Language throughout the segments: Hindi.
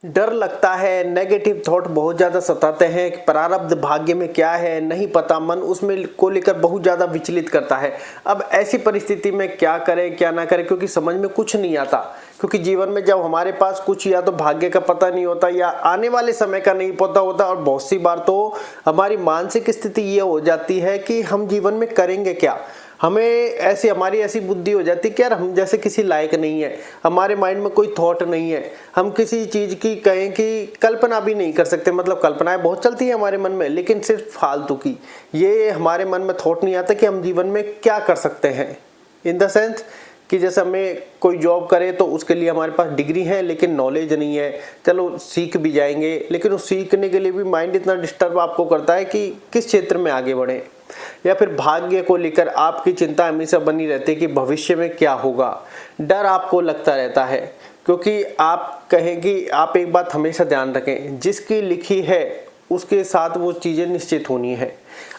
डर लगता है, नेगेटिव थॉट बहुत ज़्यादा सताते हैं कि प्रारब्ध भाग्य में क्या है नहीं पता, मन उसमें को लेकर बहुत ज़्यादा विचलित करता है। अब ऐसी परिस्थिति में क्या करें क्या ना करें, क्योंकि समझ में कुछ नहीं आता। क्योंकि जीवन में जब हमारे पास कुछ या तो भाग्य का पता नहीं होता या आने वाले समय का नहीं पता होता, और बहुत सी बार तो हमारी मानसिक स्थिति ये हो जाती है कि हम जीवन में करेंगे क्या। हमारी ऐसी बुद्धि हो जाती है कि यार हम जैसे किसी लायक नहीं है, हमारे माइंड में कोई थॉट नहीं है, हम किसी चीज़ की कहें कि कल्पना भी नहीं कर सकते। मतलब कल्पनाएं बहुत चलती है हमारे मन में, लेकिन सिर्फ फालतू की। ये हमारे मन में थॉट नहीं आता कि हम जीवन में क्या कर सकते हैं। इन द सेंस कि जैसे हमें कोई जॉब करे तो उसके लिए हमारे पास डिग्री है लेकिन नॉलेज नहीं है। चलो सीख भी जाएंगे, लेकिन उस सीखने के लिए भी माइंड इतना डिस्टर्ब आपको करता है कि किस क्षेत्र में आगे बढ़ें। या फिर भाग्य को लेकर आपकी चिंता हमेशा बनी रहती है कि भविष्य में क्या होगा। डर आपको लगता रहता है, क्योंकि आप कहें कि आप एक बात हमेशा ध्यान रखें, जिसकी लिखी है उसके साथ वो चीज़ें निश्चित होनी है।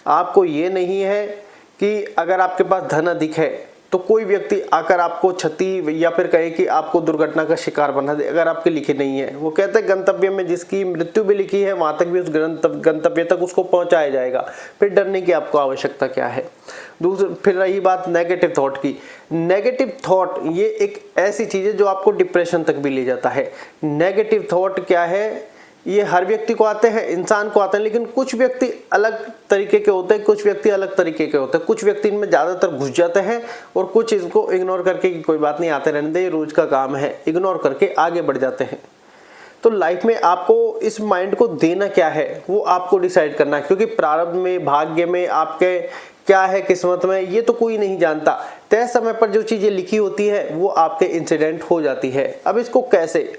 आपको ये नहीं है कि अगर आपके पास धन अधिक है तो कोई व्यक्ति आकर आपको क्षति या फिर कहे कि आपको दुर्घटना का शिकार बना दे, अगर आपके लिखे नहीं है। वो कहते हैं गंतव्य में जिसकी मृत्यु भी लिखी है वहां तक भी उस गंतव्य तक उसको पहुंचाया जाएगा। फिर डरने की आपको आवश्यकता क्या है। फिर रही बात नेगेटिव थॉट की। नेगेटिव थॉट ये एक ऐसी चीज है जो आपको डिप्रेशन तक भी ले जाता है। नेगेटिव थॉट क्या है, ये हर व्यक्ति को आते हैं, इंसान को आते हैं, लेकिन कुछ व्यक्ति अलग तरीके के होते हैं, कुछ व्यक्ति अलग तरीके के होते हैं। कुछ व्यक्ति इनमें ज्यादातर घुस जाते हैं और कुछ इसको इग्नोर करके कि कोई बात नहीं, आते रहने दे, रोज का काम है, इग्नोर करके आगे बढ़ जाते हैं। तो लाइफ में आपको इस माइंड को देना क्या है वो आपको डिसाइड करना है, क्योंकि प्रारब्ध में भाग्य में आपके क्या है किस्मत में ये तो कोई नहीं जानता। तय समय पर जो चीजें लिखी होती है वो आपके इंसिडेंट हो जाती है। अब इसको कैसे,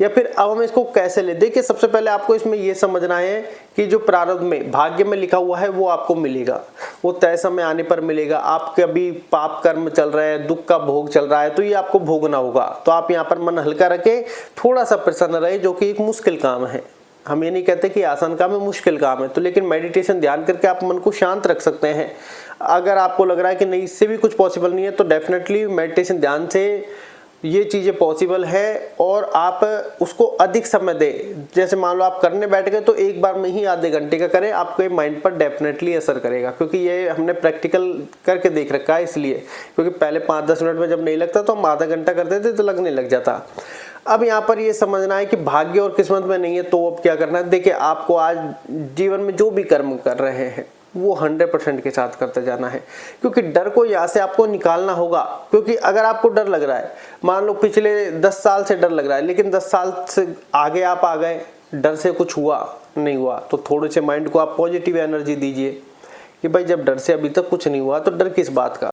या फिर अब हम इसको कैसे ले। देखिए सबसे पहले आपको इसमें यह समझना है कि जो प्रारब्ध में भाग्य में लिखा हुआ है वो आपको मिलेगा, वो तय समय आने पर मिलेगा। आपके अभी पाप कर्म चल रहे हैं, दुख का भोग चल रहा है, तो ये आपको भोगना होगा। तो आप यहाँ पर मन हल्का रखें, थोड़ा सा प्रसन्न रहे, जो कि एक मुश्किल काम है। हम ये नहीं कहते कि आसान काम है, मुश्किल काम है। तो लेकिन मेडिटेशन ध्यान करके आप मन को शांत रख सकते हैं। अगर आपको लग रहा है कि नहीं इससे भी कुछ पॉसिबल नहीं है, तो डेफिनेटली मेडिटेशन ध्यान से ये चीज़ें पॉसिबल है, और आप उसको अधिक समय दें। जैसे मान लो आप करने बैठ गए तो एक बार में ही आधे घंटे का करें, आपके माइंड पर डेफिनेटली असर करेगा। क्योंकि ये हमने प्रैक्टिकल करके देख रखा है, इसलिए क्योंकि पहले 5-10 मिनट में जब नहीं लगता तो हम आधा घंटा करते थे तो लगने लग जाता। अब यहाँ पर ये समझना है कि भाग्य और किस्मत में नहीं है, तो अब क्या करना है। देखिए आपको आज जीवन में जो भी कर्म कर रहे हैं वो 100% के साथ करते जाना है, क्योंकि डर को यहाँ से आपको निकालना होगा। क्योंकि अगर आपको डर लग रहा है, मान लो पिछले 10 साल से डर लग रहा है, लेकिन 10 साल से आगे आप आ गए, डर से कुछ हुआ नहीं हुआ, तो थोड़े से माइंड को आप पॉजिटिव एनर्जी दीजिए कि भाई जब डर से अभी तक कुछ नहीं हुआ तो डर किस बात का।